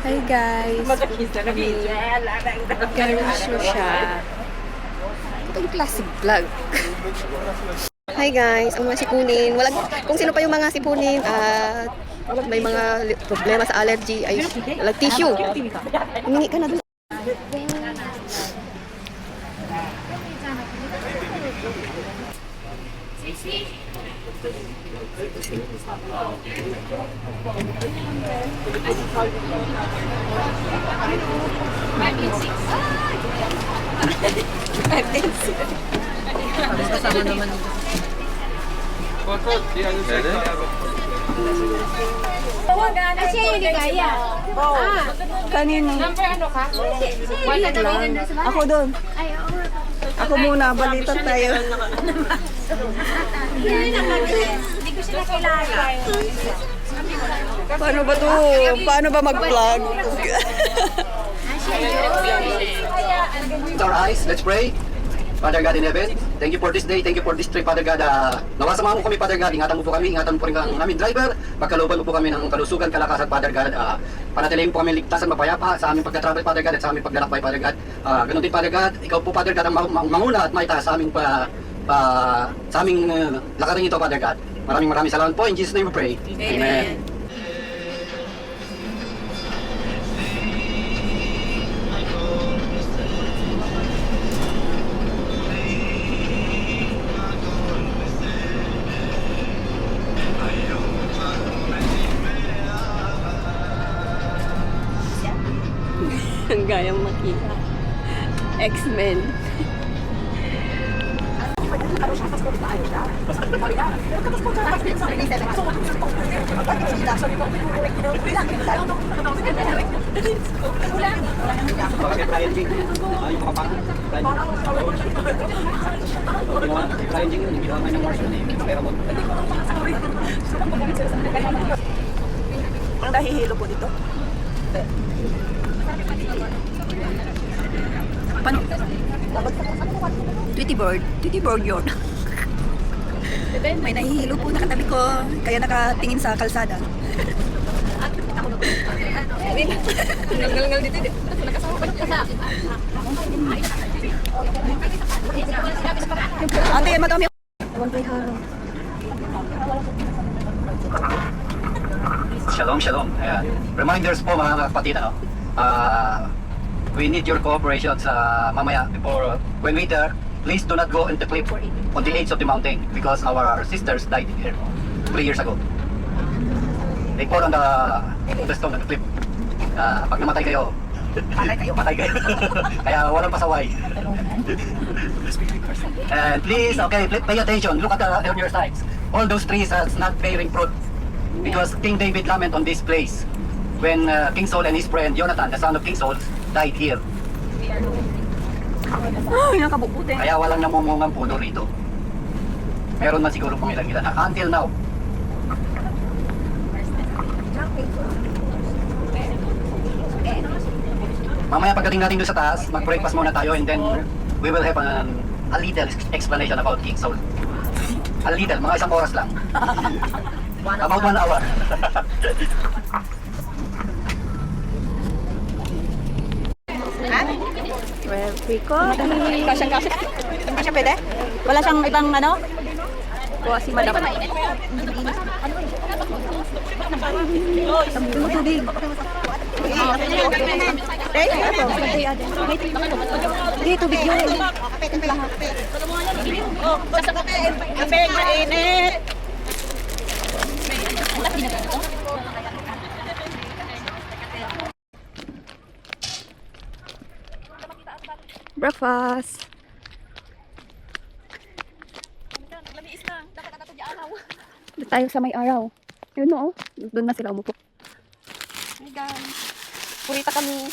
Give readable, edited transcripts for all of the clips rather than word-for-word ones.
Hi guys! Karisyo siya. Itong classic vlog. Hi guys! Ang mga sipunin. Kung sino pa yung mga sipunin at may mga problema sa allergy ay walang tissue. Humingi ka na doon. Kasama naman. Kasi hindi kaya. Kanino? Number ano ka? Ako doon. Ako muna, balitan tayo. Hindi ko sila kilala. Paano ba to? Paano ba mag-vlog? Our eyes, let's pray. Father God in heaven, thank you for this day, thank you for this trip, Father God. Nawasamahan mo kami, Father God, ingatan mo po kami, ingatan mo po rin ang aming driver, pagkalooban mo po kami ng kalusugan, kalakasan, Father God. Panatilihin po kami ligtasan, mapayapa sa aming pagka-travel, Father God, at sa aming paglalakbay, Father God. Ganun din, Father God, ikaw po, Father God, ang manguna at maitaas sa aming lakarin ito, Father God. Maraming salamat po. In Jesus' name we pray. Amen. Ang gayang makita. X-Men. Ang nahihilo po dito. Paano? Tweety board yun. May nahihilo po nakatabi ko, kaya nakatingin sa kalsada. Ngal-ngal dito. Ate, madami ako. Shalom. Ayan. Reminders po mga kapatid, ano? We need your cooperation sa mamaya before when we there. Please do not go in the cliff on the edge of the mountain because our sisters died here 3 years ago. They fall on the stone on the cliff. Pag namatay kayo, patay kayo. Kaya walang pasaway. And please, okay, pay attention. Look at on your sides. All those trees are not bearing fruit because King David lament on this place when King Saul and his friend Jonathan, the son of King Saul, died here. Nakabubuti. Kaya walang namumungang puno rito. Meron man siguro pang ilan until now. Mamaya pagdating natin doon sa taas, mag-breakfast muna tayo and then we will have a little explanation about King Saul. A little, mga 1 oras lang. About 1 hour. Well, Rico. Kasyang-kasya. Hindi siya pwede? Wala siyang ibang ano? Kuha si madam. Tubig. Hindi, tubig yun. Kape, mainit. Breakfast. Doon tayo sa may araw. Yun no, doon na sila umupo. Hey guys. Purita kami.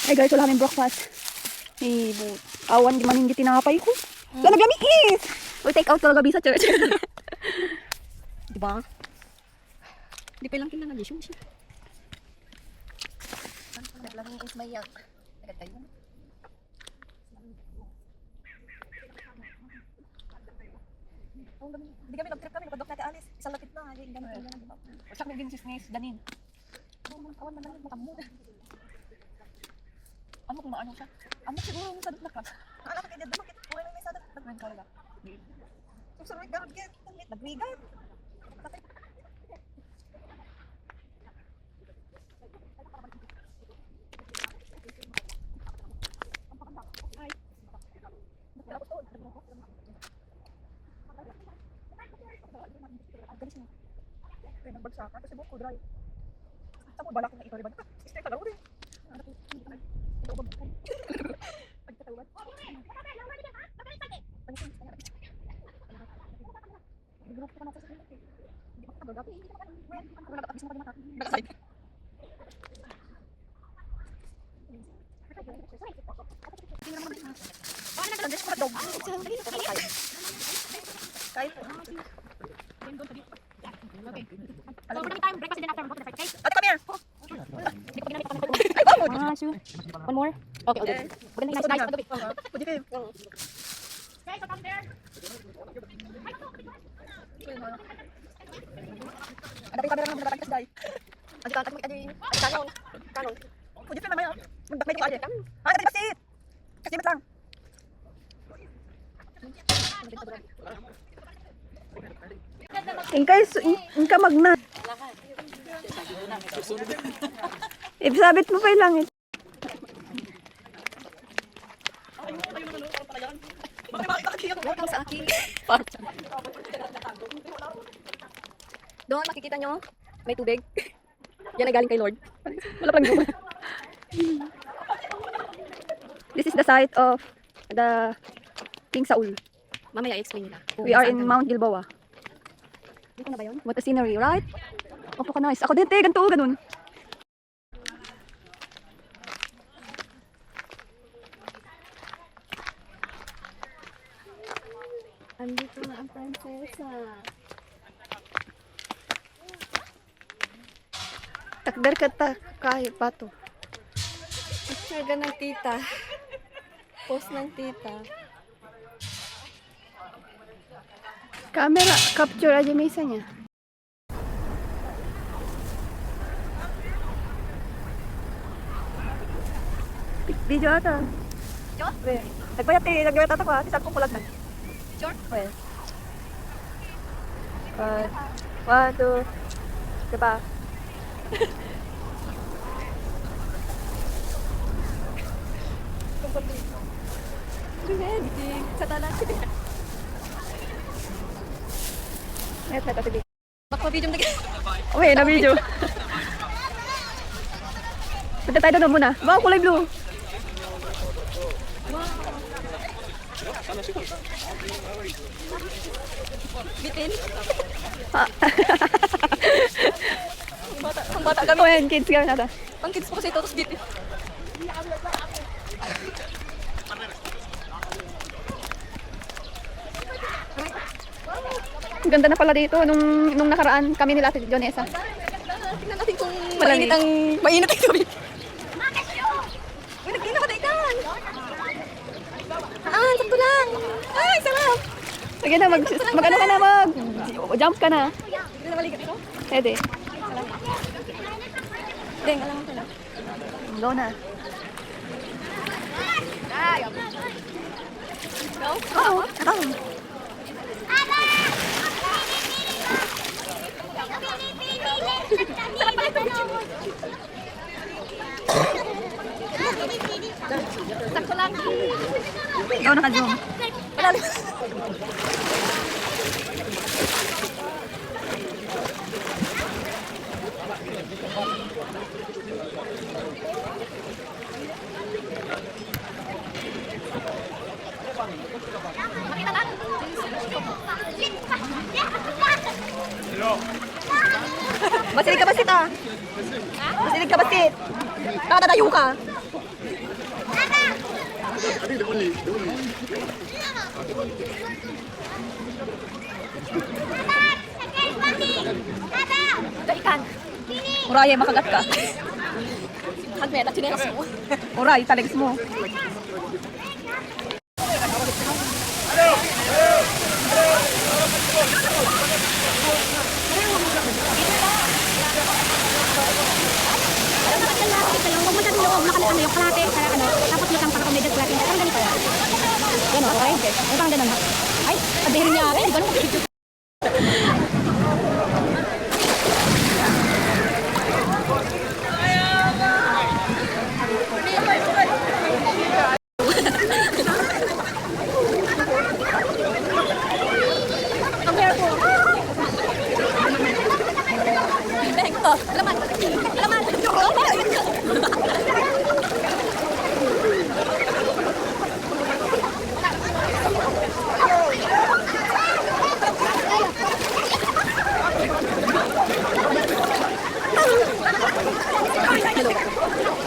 Hey guys, wala kaming breakfast. Hey, awan di man hindi tinapay ko. Wala naglamiis! We take out talaga sa church. Diba? Di pa lang kinang nag-issue siya. Naglamiis may yak. Agad tayo. Hindi kami nag-trip kami, nakadok natin alis. Isang lapit na, yung ganun. Wasak na din si Snace, danin. Awan man lang yung mata mo. Ano kung maano siya? Ano siguro yung sadot na ka? Alam ka dito, bakit wala nang may sadat? Nagman ka lang. Susunod garod kaya, nagwigan. Kaya nagbagsakan kasi buko dry. Sa mo balak na ito riban ka. Stay ka daw rin. Kahit po. So, marami tayong breakfast din after mag-go to the fight, okay? Ate, come here! Hindi ko ginamit ako ng Ay, bamod! One more? Okay, okay. Maganda yung nice pag-gabi. Pwede kayo. Guys, come there. Ada yung camera ng mga kasi dahil. Adi ka, kanon. Kanon. Pwede kayo mamaya. Magdakmay ko aja. Ah, kasi basit! Kasi ba't lang? Ingka magna. Ibsabit mo pa yung langit. Welcome sa aking doon makikita nyo, may tubig. Yan ay galing kay Lord. Wala pang duman. This is the site of the King Saul. Mamaya i-explain nila. We are in Mount Gilboa. Dito na ba yun? What a scenery, right? Opo ka nice. Ako din, te. Ganito, ganun. Andito na ang prinsesa. Takdar ka ta. Kahit pato. Pagsaga ng tita. Post ng tita. Camera, capture aja mesa niya. Video ata. Sure? Nagbayat eh, nagbayat ata ko ha. Tisag kong pulag na. Sure? Well. 1, 2, diba? Sa talas. Net, TV. Baka video na Okay, na video. Punta tayo doon muna. Wow, kulay blue. bitin. Ang bata kami. Ayan, kids kami nata. Ang kids po kasi ito, tapos bitin. Ang ganda na pala dito nung nakaraan kami nila Ate Jonesa. Tingnan natin kung Malamig. mainit ang tubig. Uy, nagkina ka ikan. Ah, sakto lang. Ay, sarap. Sige na, mag-ano ka na, jump ka na. Hindi na maligat ito. Pwede. Deng, alam mo pala. Go na. Oo, oo. Sakto lang. Ikaw naka-zoom. Makita lang. Basilig ka basit ah. Basilig ka basit. Nakatatayo ka. Ikan. Uray, makagat ka. Hagmet at chinelas mo. Uray, taligs mo. yung loob, yung kalate, kaya ano, tapos lutang para kumedad kalate. Parang ganito. Yan o, okay? Ay, parang ganun. Ay, sabihin niya, eh, ganun. Ang careful. Ito, laman. Laman.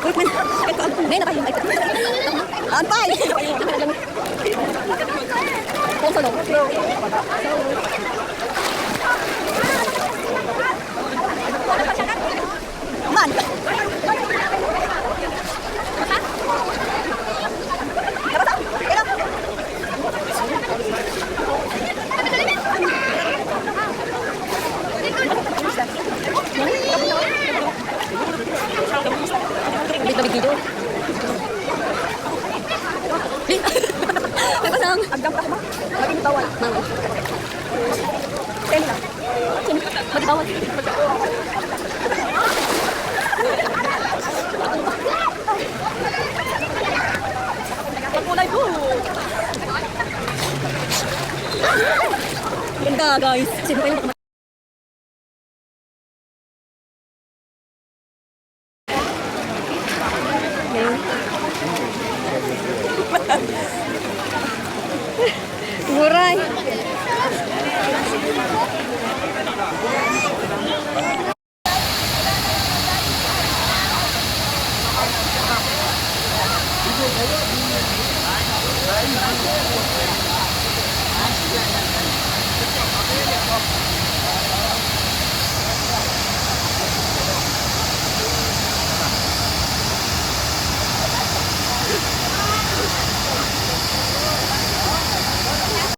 Wait, man. Ito, hindi na kayo. Antay! Kung sa loob. Man! Balik-balik dito. May pasang. Agdam ka ba? Maging tawal. Mango. Ten lang. Magtawad. Pagkulay ko. Ganda guys. Sino kayo baka Muray.